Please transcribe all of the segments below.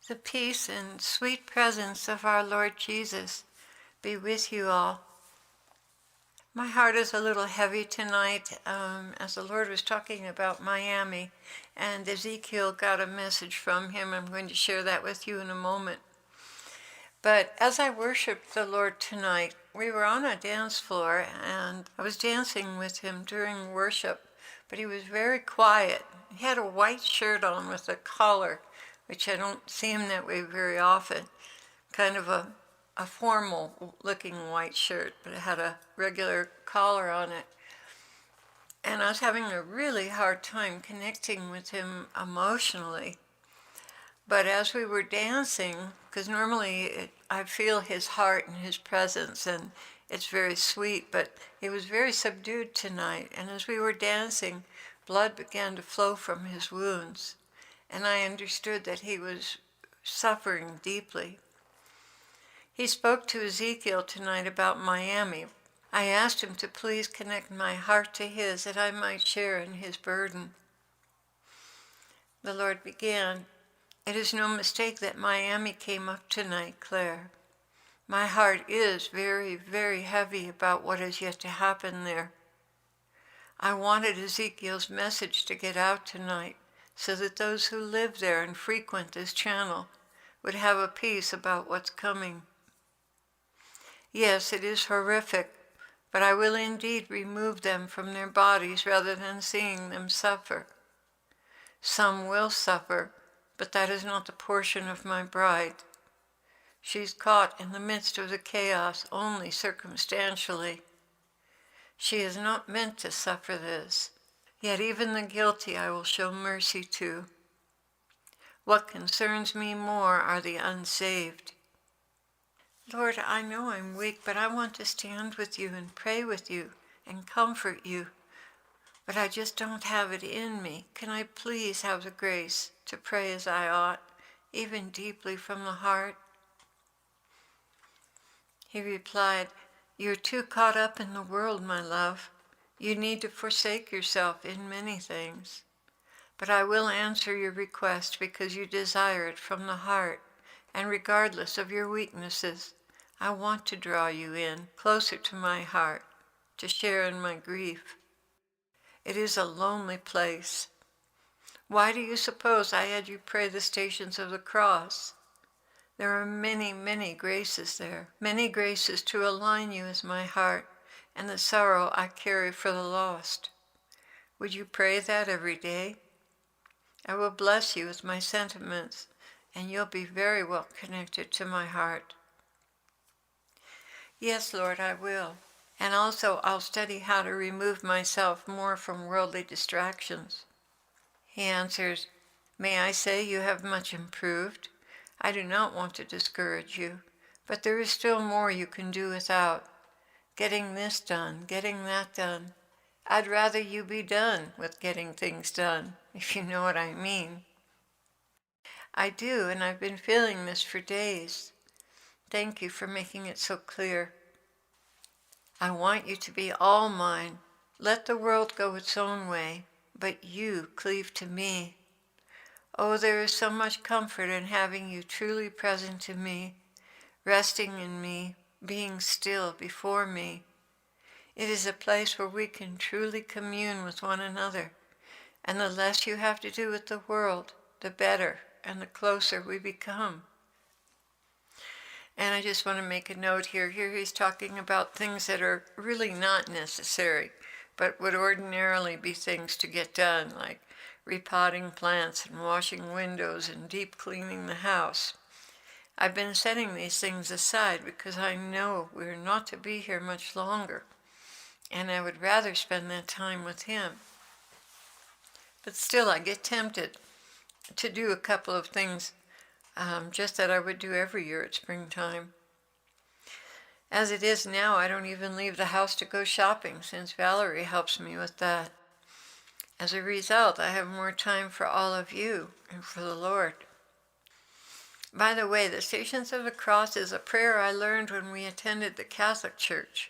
The peace and sweet presence of our Lord Jesus be with you all. My heart is a little heavy tonight as the Lord was talking about Miami, and Ezekiel got a message from him. I'm going to share that with you in a moment. But as I worshiped the Lord tonight, we were on a dance floor, and I was dancing with him during worship, but he was very quiet. He had a white shirt on with a collar, which I don't see him that way very often, kind of a formal looking white shirt, but it had a regular collar on it. And I was having a really hard time connecting with him emotionally. But as we were dancing, because normally I feel his heart and his presence, and it's very sweet, but he was very subdued tonight. And as we were dancing, blood began to flow from his wounds. And I understood that he was suffering deeply. He spoke to Ezekiel tonight about Miami. I asked him to please connect my heart to his, that I might share in his burden. The Lord began, "It is no mistake that Miami came up tonight, Clare. My heart is very, very heavy about what is yet to happen there. I wanted Ezekiel's message to get out tonight, so that those who live there and frequent this channel would have a peace about what's coming. Yes, it is horrific, but I will indeed remove them from their bodies rather than seeing them suffer. Some will suffer, but that is not the portion of my bride. She's caught in the midst of the chaos only circumstantially. She is not meant to suffer this. Yet even the guilty I will show mercy to. What concerns me more are the unsaved. Lord, I know I'm weak, but I want to stand with you and pray with you and comfort you. But I just don't have it in me. Can I please have the grace to pray as I ought, even deeply from the heart?" He replied, "You're too caught up in the world, my love. You need to forsake yourself in many things. But I will answer your request because you desire it from the heart, and regardless of your weaknesses, I want to draw you in, closer to my heart, to share in my grief. It is a lonely place. Why do you suppose I had you pray the Stations of the Cross? There are many, many graces there, many graces to align you as my heart and the sorrow I carry for the lost. Would you pray that every day? I will bless you with my sentiments, and you'll be very well connected to my heart." "Yes, Lord, I will. And also I'll study how to remove myself more from worldly distractions." He answers, "May I say you have much improved? I do not want to discourage you, but there is still more you can do without. Getting this done, getting that done. I'd rather you be done with getting things done, if you know what I mean." "I do, and I've been feeling this for days. Thank you for making it so clear. I want you to be all mine. Let the world go its own way, but you cleave to me. Oh, there is so much comfort in having you truly present to me, resting in me, being still before me. It is a place where we can truly commune with one another, and the less you have to do with the world, the better, and the closer we become." And I just want to make a note here. Here he's talking about things that are really not necessary, but would ordinarily be things to get done, like repotting plants and washing windows and deep cleaning the house. I've been setting these things aside because I know we're not to be here much longer, and I would rather spend that time with him. But still, I get tempted to do a couple of things just that I would do every year at springtime. As it is now, I don't even leave the house to go shopping, since Valerie helps me with that. As a result, I have more time for all of you and for the Lord. By the way, the Stations of the Cross is a prayer I learned when we attended the Catholic Church.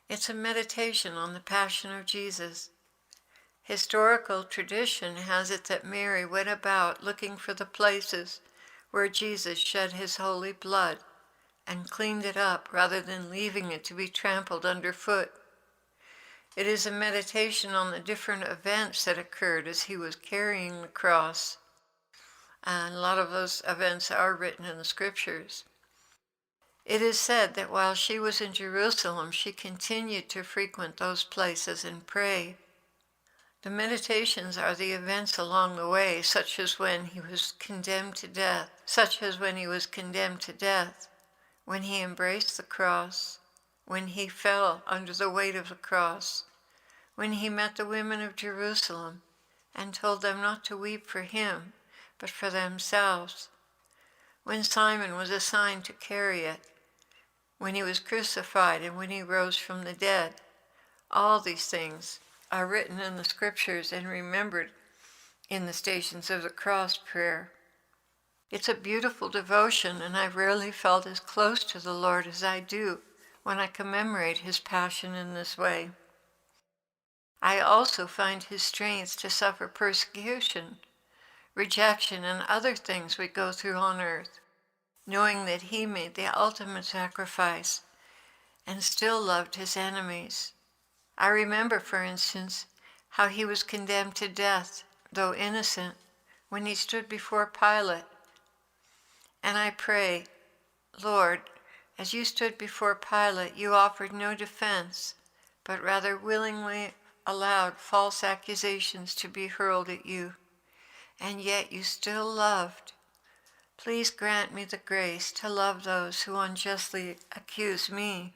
It's a meditation on the Passion of Jesus. Historical tradition has it that Mary went about looking for the places where Jesus shed his holy blood and cleaned it up rather than leaving it to be trampled underfoot. It is a meditation on the different events that occurred as he was carrying the cross. And a lot of those events are written in the scriptures. It is said that while she was in Jerusalem, she continued to frequent those places and pray. The meditations are the events along the way, such as when he was condemned to death, when he embraced the cross, when he fell under the weight of the cross, when he met the women of Jerusalem and told them not to weep for him, but for themselves, when Simon was assigned to carry it, when he was crucified and when he rose from the dead. All these things are written in the scriptures and remembered in the Stations of the Cross prayer. It's a beautiful devotion, and I've rarely felt as close to the Lord as I do when I commemorate his passion in this way. I also find his strength to suffer persecution, rejection, and other things we go through on earth, knowing that he made the ultimate sacrifice and still loved his enemies. I remember, for instance, how he was condemned to death, though innocent, when he stood before Pilate. And I pray, Lord, as you stood before Pilate, you offered no defense, but rather willingly allowed false accusations to be hurled at you, and yet you still loved. Please grant me the grace to love those who unjustly accuse me.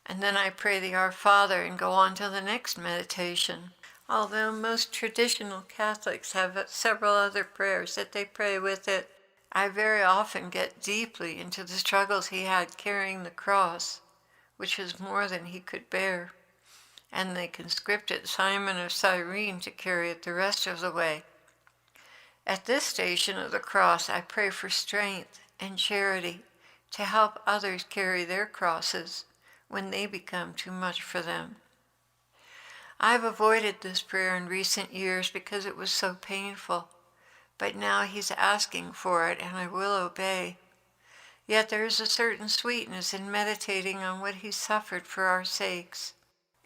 And then I pray the Our Father and go on to the next meditation. Although most traditional Catholics have several other prayers that they pray with it, I very often get deeply into the struggles he had carrying the cross, which was more than he could bear, and they conscripted Simon of Cyrene to carry it the rest of the way. At this station of the cross, I pray for strength and charity to help others carry their crosses when they become too much for them. I've avoided this prayer in recent years because it was so painful, but now he's asking for it and I will obey. Yet there is a certain sweetness in meditating on what he suffered for our sakes.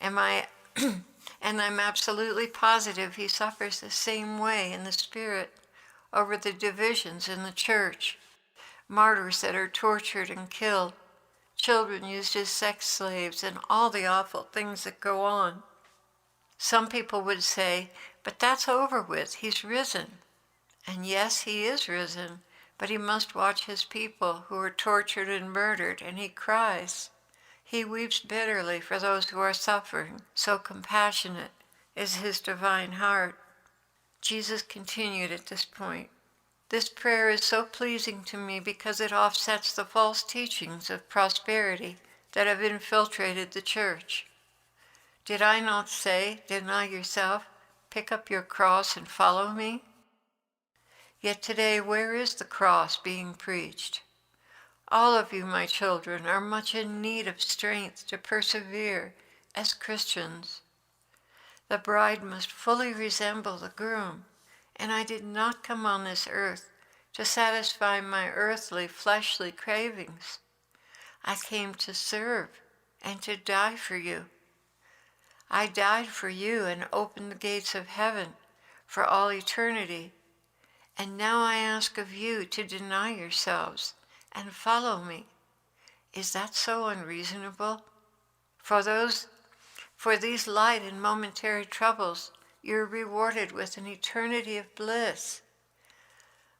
And I'm absolutely positive he suffers the same way in the Spirit over the divisions in the church, martyrs that are tortured and killed, children used as sex slaves, and all the awful things that go on. Some people would say, but that's over with, he's risen. And yes, he is risen, but he must watch his people who are tortured and murdered, and he cries. He weeps bitterly for those who are suffering, so compassionate is his divine heart. Jesus continued at this point. This prayer is so pleasing to me because it offsets the false teachings of prosperity that have infiltrated the church. Did I not say, deny yourself, pick up your cross and follow me? Yet today, where is the cross being preached? All of you, my children, are much in need of strength to persevere as Christians. The bride must fully resemble the groom, and I did not come on this earth to satisfy my earthly, fleshly cravings. I came to serve and to die for you. I died for you and opened the gates of heaven for all eternity. And now I ask of you to deny yourselves and follow me. Is that so unreasonable? For these light and momentary troubles, you're rewarded with an eternity of bliss.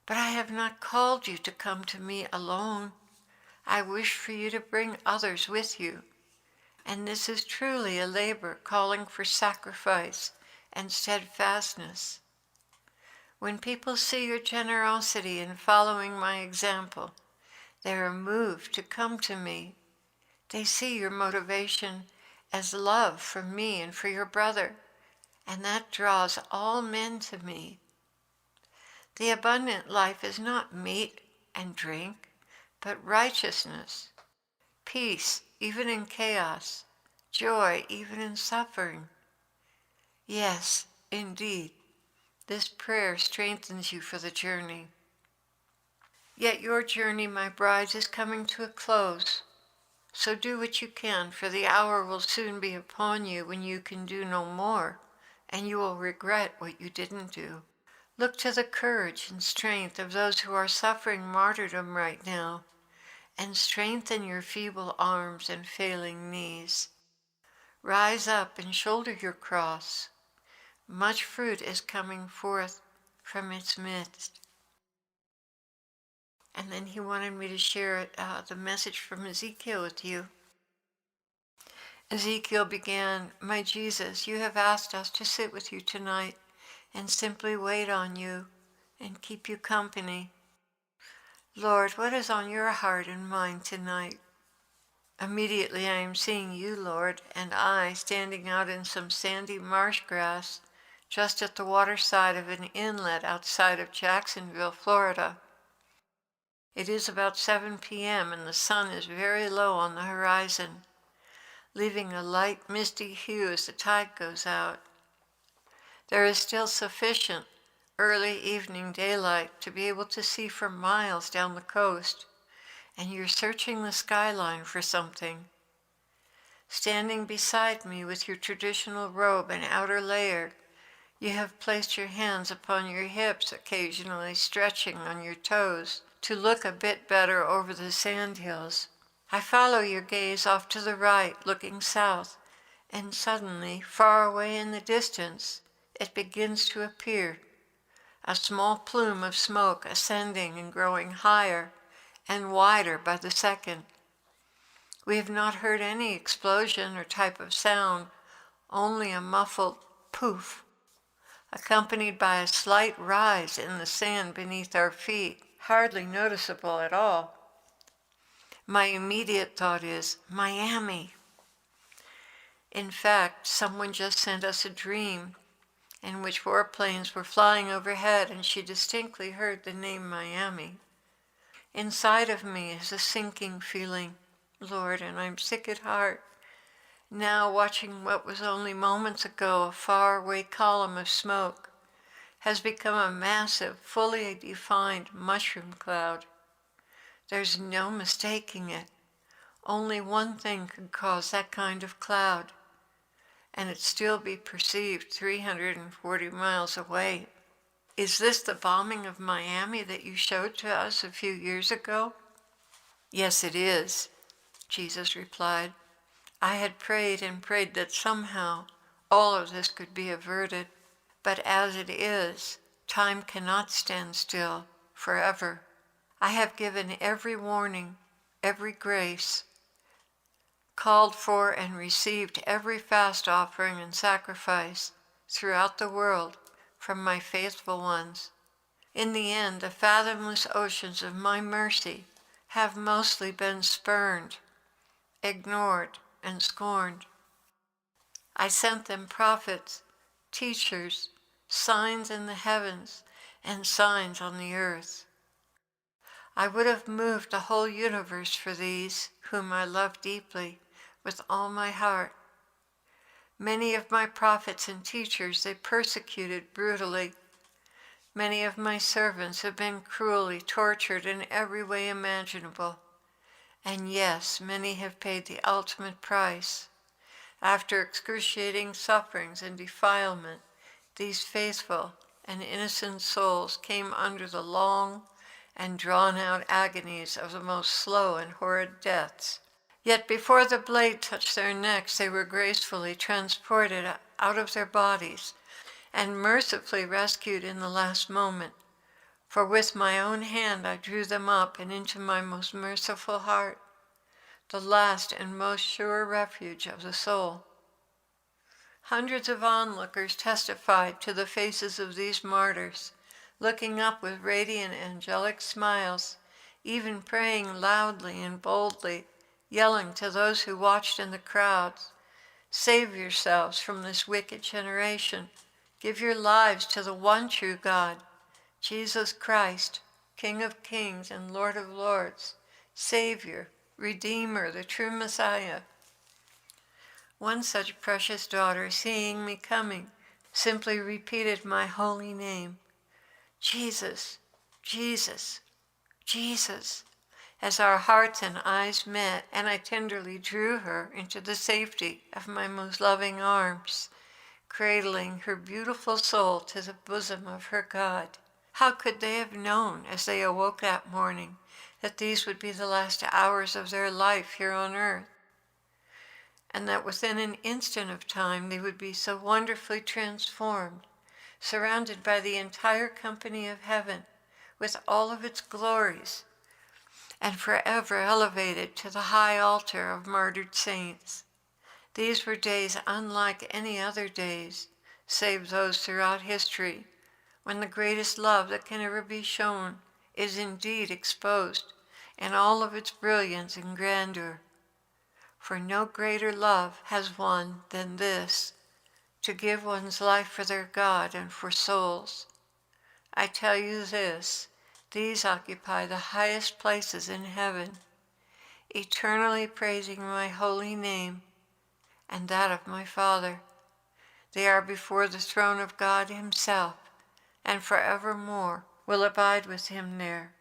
But I have not called you to come to me alone. I wish for you to bring others with you. And this is truly a labor calling for sacrifice and steadfastness. When people see your generosity in following my example, they are moved to come to me. They see your motivation as love for me and for your brother, and that draws all men to me. The abundant life is not meat and drink, but righteousness, peace even in chaos, joy even in suffering. Yes, indeed, this prayer strengthens you for the journey. Yet your journey, my bride, is coming to a close. So do what you can, for the hour will soon be upon you when you can do no more, and you will regret what you didn't do. Look to the courage and strength of those who are suffering martyrdom right now, and strengthen your feeble arms and failing knees. Rise up and shoulder your cross. Much fruit is coming forth from its midst. And then he wanted me to share the message from Ezekiel with you. Ezekiel began, "My Jesus, you have asked us to sit with you tonight and simply wait on you and keep you company. Lord, what is on your heart and mind tonight?" Immediately I am seeing you, Lord, and I standing out in some sandy marsh grass just at the water side of an inlet outside of Jacksonville, Florida. It is about 7 p.m. and the sun is very low on the horizon, leaving a light misty hue as the tide goes out. There is still sufficient early evening daylight to be able to see for miles down the coast, and you're searching the skyline for something. Standing beside me with your traditional robe and outer layer, you have placed your hands upon your hips, occasionally stretching on your toes to look a bit better over the sandhills. I follow your gaze off to the right, looking south, and suddenly, far away in the distance, it begins to appear, a small plume of smoke ascending and growing higher and wider by the second. We have not heard any explosion or type of sound, only a muffled poof, accompanied by a slight rise in the sand beneath our feet, hardly noticeable at all. My immediate thought is, Miami. In fact, someone just sent us a dream in which warplanes were flying overhead and she distinctly heard the name Miami. Inside of me is a sinking feeling, Lord, and I'm sick at heart. Now watching what was only moments ago a faraway column of smoke has become a massive, fully defined mushroom cloud. There's no mistaking it. Only one thing could cause that kind of cloud, and it still be perceived 340 miles away. Is this the bombing of Miami that you showed to us a few years ago? Yes, it is, Jesus replied. I had prayed and prayed that somehow all of this could be averted. But as it is, time cannot stand still forever. I have given every warning, every grace, called for and received every fast offering and sacrifice throughout the world from my faithful ones. In the end, the fathomless oceans of my mercy have mostly been spurned, ignored, and scorned. I sent them prophets, teachers, signs in the heavens, and signs on the earth. I would have moved the whole universe for these, whom I love deeply, with all my heart. Many of my prophets and teachers they persecuted brutally. Many of my servants have been cruelly tortured in every way imaginable. And yes, many have paid the ultimate price. After excruciating sufferings and defilement, these faithful and innocent souls came under the long and drawn-out agonies of the most slow and horrid deaths. Yet before the blade touched their necks, they were gracefully transported out of their bodies and mercifully rescued in the last moment. For with my own hand I drew them up and into my most merciful heart, the last and most sure refuge of the soul. Hundreds of onlookers testified to the faces of these martyrs, looking up with radiant angelic smiles, even praying loudly and boldly, yelling to those who watched in the crowds, "Save yourselves from this wicked generation. Give your lives to the one true God, Jesus Christ, King of kings and Lord of lords, Savior, Redeemer, the true Messiah." One such precious daughter, seeing me coming, simply repeated my holy name, "Jesus, Jesus, Jesus, as our hearts and eyes met, and I tenderly drew her into the safety of my most loving arms, cradling her beautiful soul to the bosom of her God. How could they have known as they awoke that morning that these would be the last hours of their life here on earth, and that within an instant of time they would be so wonderfully transformed, surrounded by the entire company of heaven with all of its glories, and forever elevated to the high altar of martyred saints? These were days unlike any other days, save those throughout history, when the greatest love that can ever be shown is indeed exposed in all of its brilliance and grandeur. For no greater love has one than this, to give one's life for their God and for souls. I tell you this, these occupy the highest places in heaven, eternally praising my holy name and that of my Father. They are before the throne of God himself, and forevermore will abide with him there.